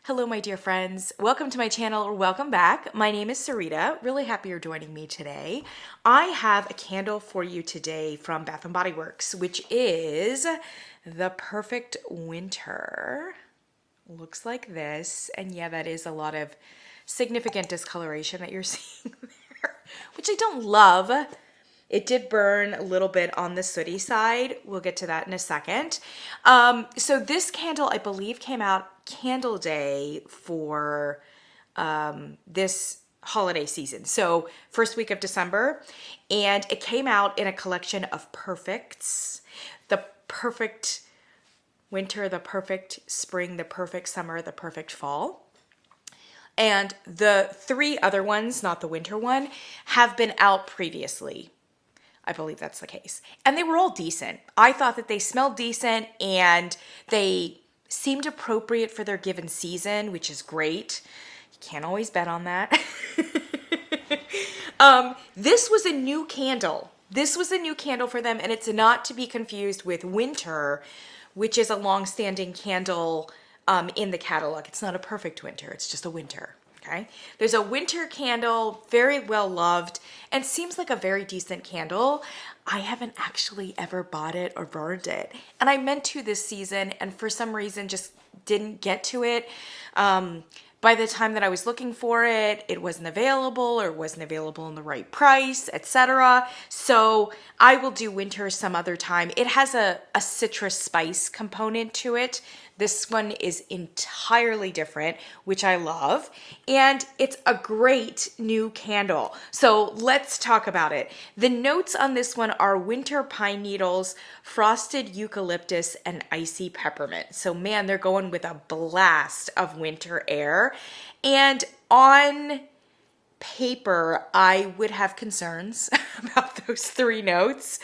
Hello, my dear friends. Welcome to my channel, or welcome back. My name is Sarita. Really happy you're joining me today. I have a candle for you today from Bath & Body Works, which is the Perfect Winter. Looks like this. And yeah, that is a lot of significant discoloration that you're seeing there, which I don't love. It did burn a little bit on the sooty side. We'll get to that in a second. So this candle, I believe, came out Candle Day for this holiday season. So first week of December. And it came out in a collection of perfects. The perfect winter, the perfect spring, the perfect summer, the perfect fall. And the three other ones, not the winter one, have been out previously. I believe that's the case. And they were all decent. I thought that they smelled decent and they seemed appropriate for their given season, which is great. You can't always bet on that. This was a new candle. This was a new candle for them, and it's not to be confused with Winter, which is a long-standing candle in the catalog. It's not a perfect winter. It's just a winter. Okay, there's a winter candle, very well loved, and seems like a very decent candle. I haven't actually ever bought it or burned it, and I meant to this season, and for some reason just didn't get to it. By the time that I was looking for it, it wasn't available or wasn't available in the right price, etc. So I will do winter some other time. It has a citrus spice component to it. This one is entirely different, which I love. And it's a great new candle. So let's talk about it. The notes on this one are winter pine needles, frosted eucalyptus, and icy peppermint. So man, they're going with a blast of winter air. And on paper, I would have concerns about those three notes.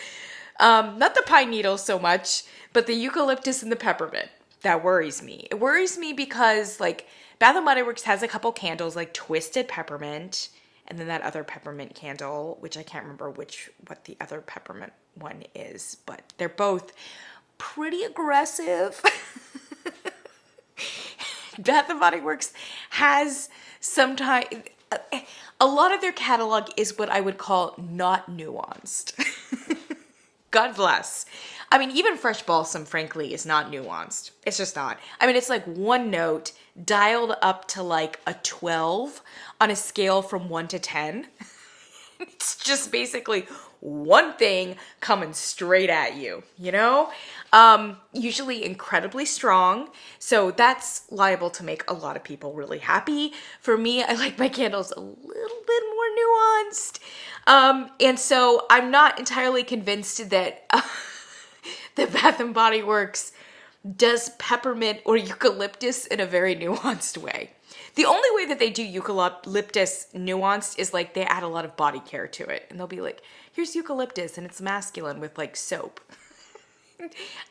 Not the pine needles so much, but the eucalyptus and the peppermint. That worries me. It worries me because like Bath & Body Works has a couple candles like Twisted Peppermint and then that other peppermint candle, which I can't remember what the other peppermint one is, but they're both pretty aggressive. Bath & Body Works has sometimes a lot of their catalog is what I would call not nuanced. God bless. I mean, even Fresh Balsam, frankly, is not nuanced. It's just not. I mean, it's like one note dialed up to like a 12 on a scale from 1 to 10. It's just basically one thing coming straight at you, you know? Usually incredibly strong. So that's liable to make a lot of people really happy. For me, I like my candles a little bit more nuanced. And so I'm not entirely convinced that the Bath & Body Works does peppermint or eucalyptus in a very nuanced way. The only way that they do eucalyptus nuanced is like they add a lot of body care to it. And they'll be like, here's eucalyptus and it's masculine with like soap.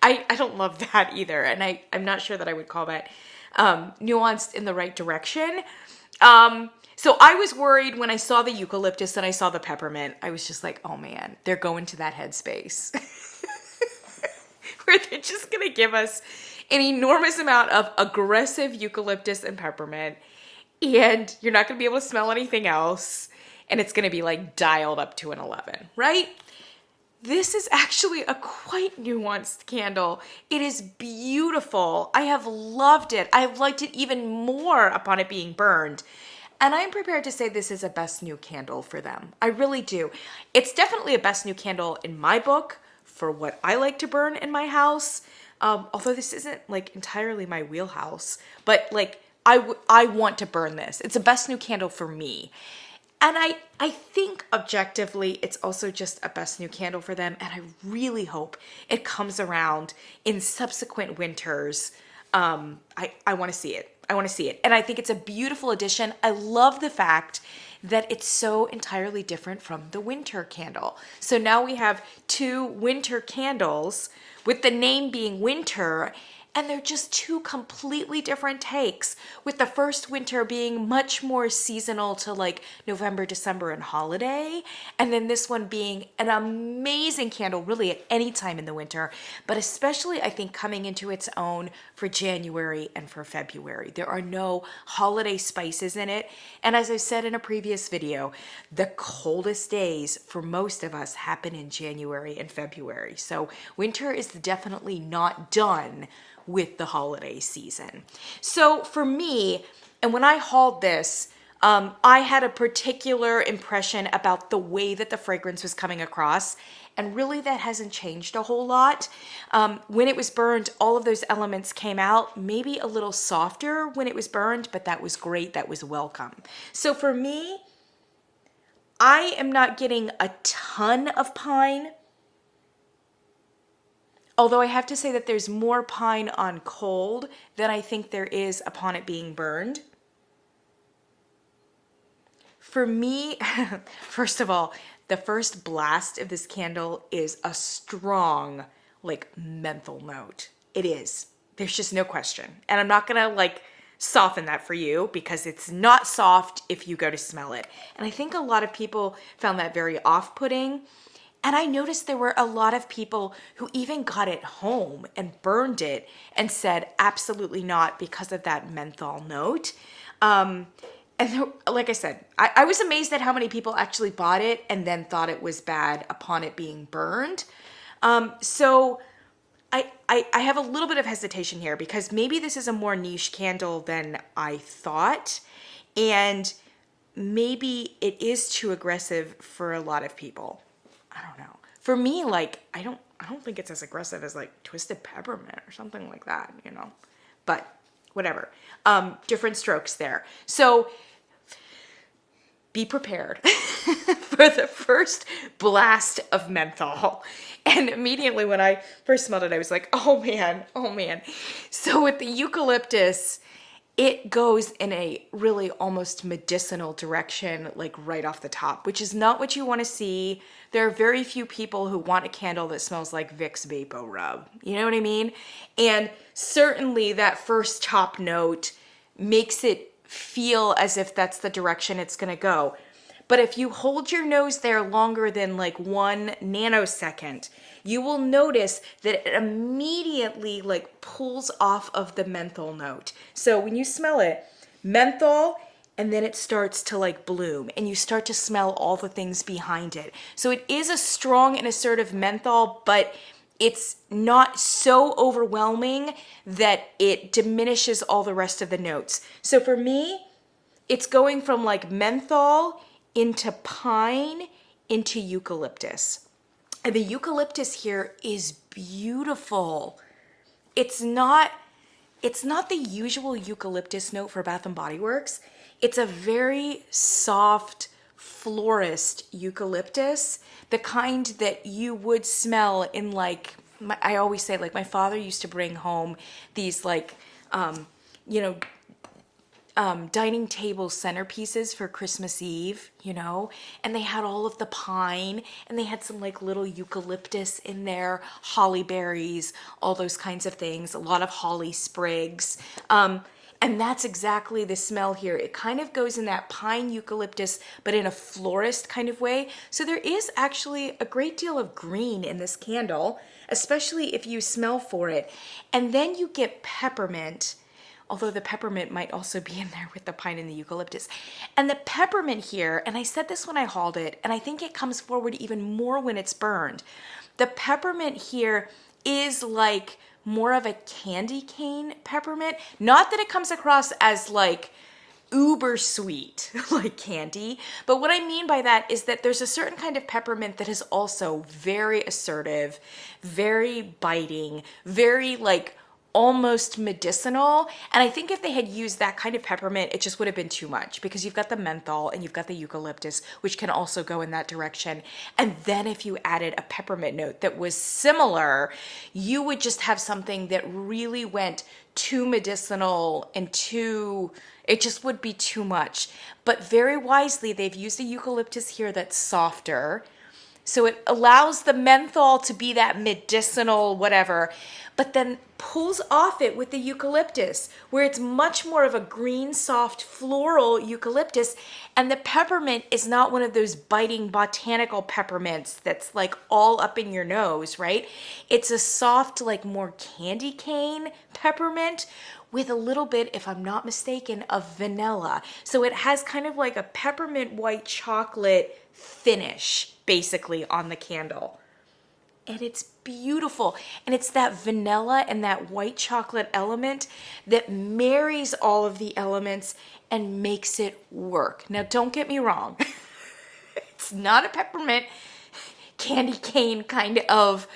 I don't love that either. And I'm not sure that I would call that nuanced in the right direction. So I was worried when I saw the eucalyptus and I saw the peppermint. I was just like, oh man, they're going to that headspace. Where they're just going to give us an enormous amount of aggressive eucalyptus and peppermint, and you're not going to be able to smell anything else, and it's going to be like dialed up to an 11, right? This is actually a quite nuanced candle. It is beautiful. I have loved it. I have liked it even more upon it being burned. And I'm prepared to say this is a best new candle for them. I really do. It's definitely a best new candle in my book for what I like to burn in my house. Although this isn't like entirely my wheelhouse, but like I want to burn this. It's a best new candle for me. And I think objectively it's also just a best new candle for them. And I really hope it comes around in subsequent winters. I want to see it. I want to see it. And I think it's a beautiful addition. I love the fact that it's so entirely different from the winter candle. So now we have two winter candles with the name being winter, And they're just two completely different takes, with the first winter being much more seasonal to like November, December, and holiday. And then this one being an amazing candle really at any time in the winter, but especially I think coming into its own for January and for February. There are no holiday spices in it. And as I said in a previous video, the coldest days for most of us happen in January and February. So winter is definitely not done with the holiday season. So for me, and when I hauled this, I had a particular impression about the way that the fragrance was coming across, and really that hasn't changed a whole lot. When it was burned, all of those elements came out, maybe a little softer when it was burned, but that was great, that was welcome. So for me, I am not getting a ton of pine, although I have to say that there's more pine on cold than I think there is upon it being burned. For me, first of all, the first blast of this candle is a strong, like, menthol note. It is. There's just no question. And I'm not gonna like soften that for you because it's not soft if you go to smell it. And I think a lot of people found that very off-putting. And I noticed there were a lot of people who even got it home and burned it and said absolutely not because of that menthol note. And there, like I said, I was amazed at how many people actually bought it and then thought it was bad upon it being burned. So I have a little bit of hesitation here because maybe this is a more niche candle than I thought. And maybe it is too aggressive for a lot of people. I don't know. For me, like, I don't think it's as aggressive as like Twisted Peppermint or something like that, you know, but whatever. Different strokes there. So be prepared for the first blast of menthol. And immediately when I first smelled it, I was like, oh man, oh man. So with the eucalyptus, it goes in a really almost medicinal direction, like right off the top, which is not what you want to see. There are very few people who want a candle that smells like Vicks Vapo Rub. You know what I mean? And certainly that first top note makes it feel as if that's the direction it's going to go. But if you hold your nose there longer than like 1 nanosecond, you will notice that it immediately like pulls off of the menthol note. So when you smell it, menthol, and then it starts to like bloom and you start to smell all the things behind it. So it is a strong and assertive menthol, but it's not so overwhelming that it diminishes all the rest of the notes. So for me, it's going from like menthol into pine into eucalyptus. And the eucalyptus here is beautiful. It's not the usual eucalyptus note for Bath and Body Works. It's a very soft florist eucalyptus, the kind that you would smell in like, I always say, like my father used to bring home these like, dining table centerpieces for Christmas Eve, you know, and they had all of the pine and they had some like little eucalyptus in there, holly berries, all those kinds of things, a lot of holly sprigs. And that's exactly the smell here. It kind of goes in that pine eucalyptus, but in a florist kind of way. So there is actually a great deal of green in this candle, especially if you smell for it. And then you get peppermint, although the peppermint might also be in there with the pine and the eucalyptus. And the peppermint here, and I said this when I hauled it, and I think it comes forward even more when it's burned. The peppermint here is like more of a candy cane peppermint. Not that it comes across as like uber sweet like candy, but what I mean by that is that there's a certain kind of peppermint that is also very assertive, very biting, very like almost medicinal. And I think if they had used that kind of peppermint, it just would have been too much because you've got the menthol and you've got the eucalyptus, which can also go in that direction. And then if you added a peppermint note that was similar, you would just have something that really went too medicinal and it just would be too much. But very wisely, they've used a eucalyptus here that's softer. So it allows the menthol to be that medicinal whatever, but then pulls off it with the eucalyptus, where it's much more of a green, soft, floral eucalyptus. And the peppermint is not one of those biting botanical peppermints that's like all up in your nose, right? It's a soft, like more candy cane peppermint with a little bit, if I'm not mistaken, of vanilla. So it has kind of like a peppermint white chocolate finish basically on the candle. And it's beautiful. And it's that vanilla and that white chocolate element that marries all of the elements and makes it work. Now, don't get me wrong. It's not a peppermint candy cane kind of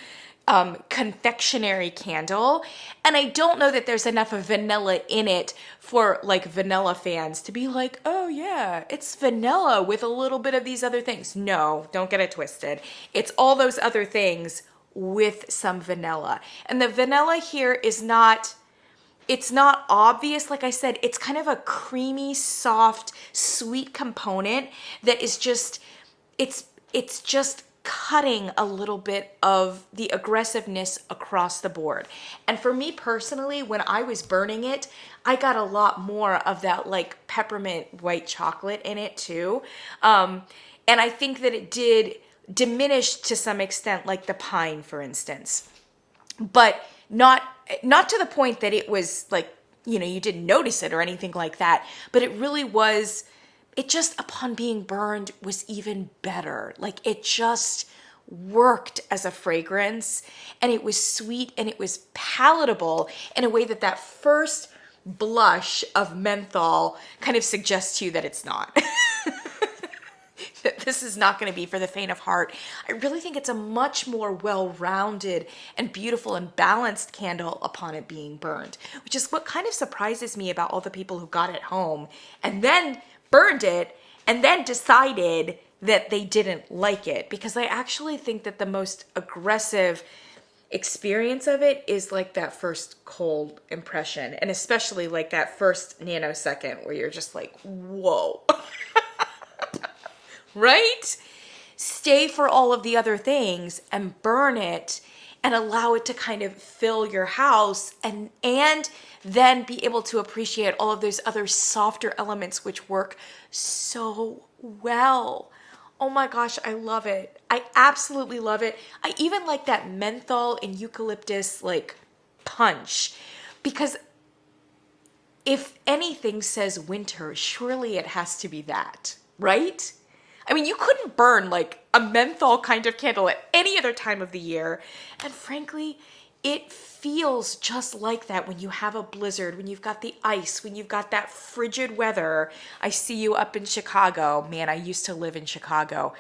confectionery candle. And I don't know that there's enough of vanilla in it for like vanilla fans to be like, oh yeah, it's vanilla with a little bit of these other things. No, don't get it twisted. It's all those other things with some vanilla. And the vanilla here is not, it's not obvious. Like I said, it's kind of a creamy, soft, sweet component that is just, it's just cutting a little bit of the aggressiveness across the board. And for me personally, when I was burning it, I got a lot more of that like peppermint white chocolate in it too. And I think that it did diminish to some extent, like the pine, for instance, but not to the point that it was like, you know, you didn't notice it or anything like that, but it really was, it just upon being burned was even better. Like it just worked as a fragrance, and it was sweet and it was palatable in a way that that first blush of menthol kind of suggests to you that it's not. That this is not going to be for the faint of heart. I really think it's a much more well-rounded and beautiful and balanced candle upon it being burned, which is what kind of surprises me about all the people who got it home and then burned it and then decided that they didn't like it, because I actually think that the most aggressive experience of it is like that first cold impression, and especially like that first nanosecond where you're just like, whoa. Right? Stay for all of the other things and burn it and allow it to kind of fill your house, and then be able to appreciate all of those other softer elements which work so well. Oh my gosh, I love it. I absolutely love it. I even like that menthol and eucalyptus like punch, because if anything says winter, surely it has to be that, right? I mean, you couldn't burn like a menthol kind of candle at any other time of the year. And frankly, it feels just like that when you have a blizzard, when you've got the ice, when you've got that frigid weather. I see you up in Chicago. Man, I used to live in Chicago.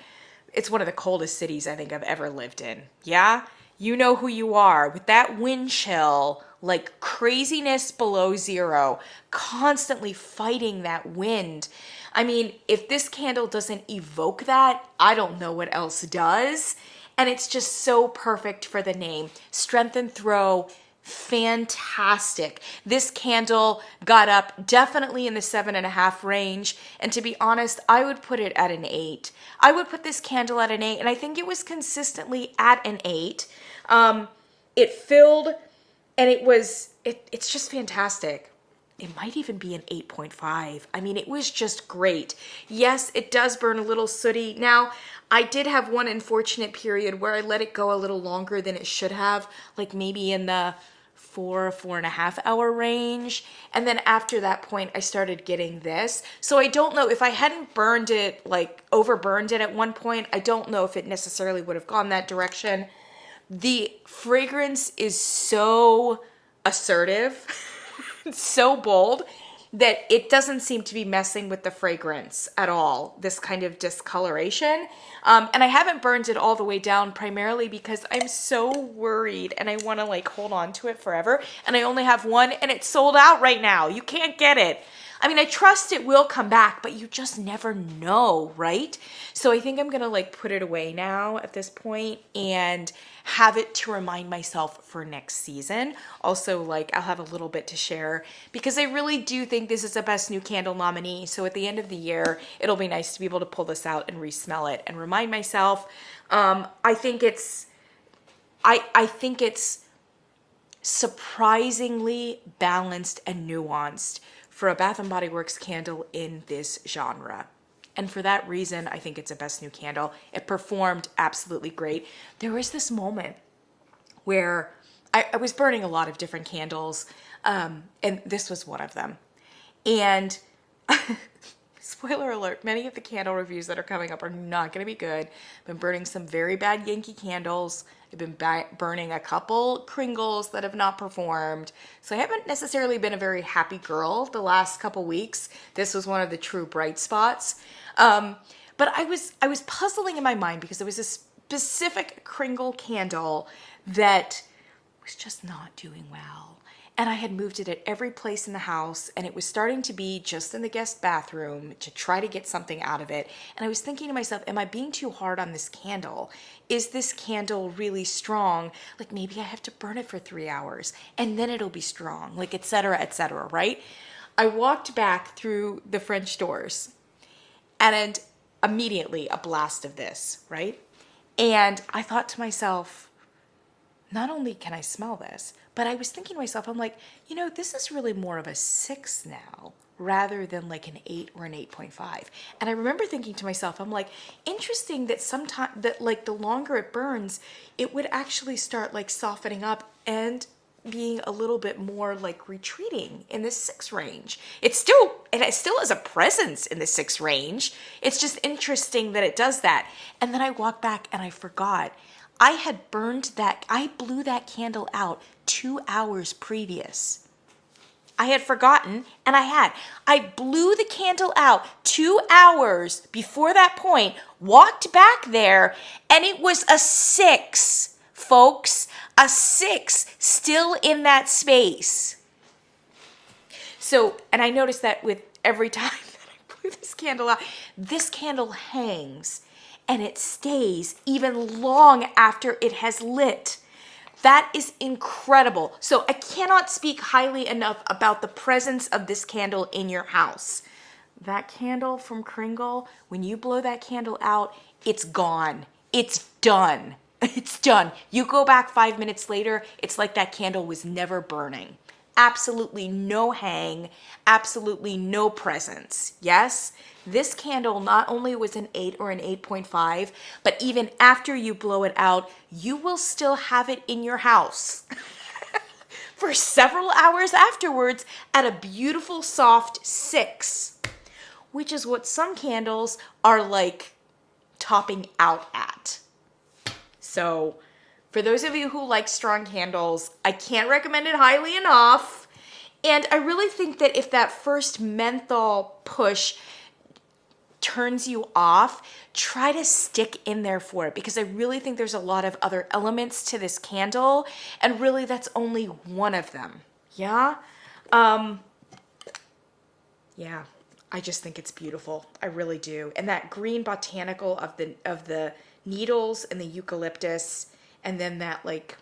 It's one of the coldest cities I think I've ever lived in. Yeah? You know who you are. With that wind chill, like craziness below zero, constantly fighting that wind. I mean, if this candle doesn't evoke that, I don't know what else does. And it's just so perfect for the name. Strength and Throw, fantastic. This candle got up definitely in the 7.5 range. And to be honest, I would put it at an 8. I would put this candle at an 8, and I think it was consistently at an 8. It filled, and it's just fantastic. It might even be an 8.5. I mean, it was just great. Yes, it does burn a little sooty. Now, I did have one unfortunate period where I let it go a little longer than it should have, like maybe in the 4.5 hour range. And then after that point, I started getting this. So I don't know if I hadn't burned it, like overburned it at one point, I don't know if it necessarily would have gone that direction. The fragrance is so assertive, so bold, that it doesn't seem to be messing with the fragrance at all, this kind of discoloration. And I haven't burned it all the way down primarily because I'm so worried and I want to like hold on to it forever. And I only have one, and it's sold out right now. You can't get it. I mean, I trust it will come back, but you just never know, right? So I think I'm going to like put it away now at this point and have it to remind myself for next season. Also, like I'll have a little bit to share because I really do think this is a best new candle nominee. So at the end of the year, it'll be nice to be able to pull this out and re-smell it and remind myself. I think it's surprisingly balanced and nuanced for a Bath and Body Works candle in this genre. And for that reason, I think it's a best new candle. It performed absolutely great. There was this moment where I was burning a lot of different candles, and this was one of them. And spoiler alert, many of the candle reviews that are coming up are not going to be good. I've been burning some very bad Yankee candles. I've been burning a couple Kringles that have not performed. So I haven't necessarily been a very happy girl the last couple weeks. This was one of the true bright spots. But I was puzzling in my mind because there was a specific Kringle candle that was just not doing well. And I had moved it at every place in the house, and it was starting to be just in the guest bathroom to try to get something out of it. And I was thinking to myself, am I being too hard on this candle? Is this candle really strong? Like maybe I have to burn it for 3 hours and then it'll be strong, like et cetera, right? I walked back through the French doors and immediately a blast of this, right? And I thought to myself, not only can I smell this, but I was thinking to myself, I'm like, this is really more of a 6 now rather than like an 8 or an 8.5. And I remember thinking to myself, I'm like, interesting that sometimes that like the longer it burns, it would actually start like softening up and being a little bit more like retreating in the 6 range. It still has a presence in the 6 range. It's just interesting that it does that. And then I walked back and I forgot. I blew that candle out 2 hours previous. I had forgotten, and I blew the candle out 2 hours before that point, walked back there, and it was a 6, folks, a 6 still in that space. So, and I noticed that with every time that I blew this candle out, this candle hangs. And it stays even long after it has lit. That is incredible. So I cannot speak highly enough about the presence of this candle in your house. That candle from Kringle, when you blow that candle out, it's gone. It's done. It's done. You go back 5 minutes later, it's like that candle was never burning. Absolutely no hang, absolutely no presence. Yes? This candle not only was an 8 or an 8.5, but even after you blow it out, you will still have it in your house for several hours afterwards at a beautiful soft 6, which is what some candles are like topping out at. So for those of you who like strong candles, I can't recommend it highly enough. And I really think that if that first menthol push turns you off, try to stick in there for it, because I really think there's a lot of other elements to this candle, and really that's only one of them. Yeah? Yeah, I just think it's beautiful. I really do. And that green botanical of the needles and the eucalyptus, and then that like,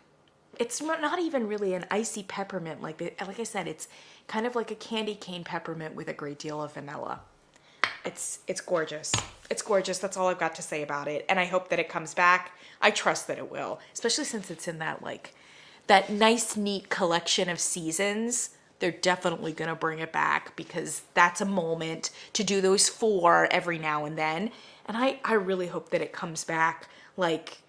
it's not even really an icy peppermint. Like I said, it's kind of like a candy cane peppermint with a great deal of vanilla. It's gorgeous. It's gorgeous. That's all I've got to say about it. And I hope that it comes back. I trust that it will, especially since it's in that nice, neat collection of seasons. They're definitely going to bring it back, because that's a moment to do those 4 every now and then. And I really hope that it comes back like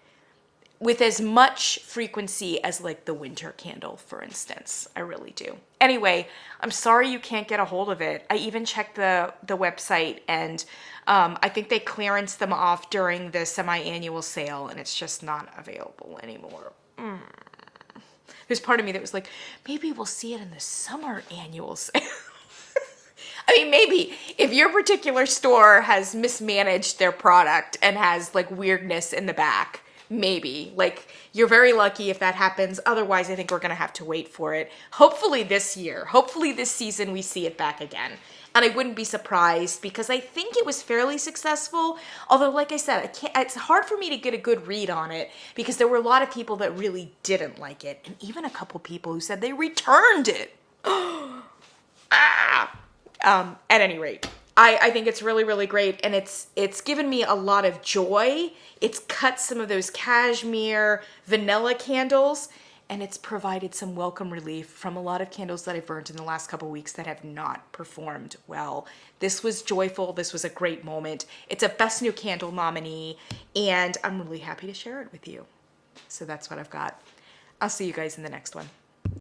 with as much frequency as like the winter candle, for instance. I really do. Anyway, I'm sorry you can't get a hold of it. I even checked the website, and I think they clearanced them off during the semi-annual sale, and it's just not available anymore. There's part of me that was like, maybe we'll see it in the summer annual sale. I mean, maybe if your particular store has mismanaged their product and has like weirdness in the back, maybe. Like, you're very lucky if that happens. Otherwise, I think we're going to have to wait for it. Hopefully this year. Hopefully this season we see it back again. And I wouldn't be surprised, because I think it was fairly successful. Although, like I said, it's hard for me to get a good read on it, because there were a lot of people that really didn't like it. And even a couple people who said they returned it. At any rate, I think it's really, really great, and it's given me a lot of joy. It's cut some of those cashmere vanilla candles, and it's provided some welcome relief from a lot of candles that I've burnt in the last couple weeks that have not performed well. This was joyful. This was a great moment. It's a Best New Candle nominee, and I'm really happy to share it with you. So that's what I've got. I'll see you guys in the next one.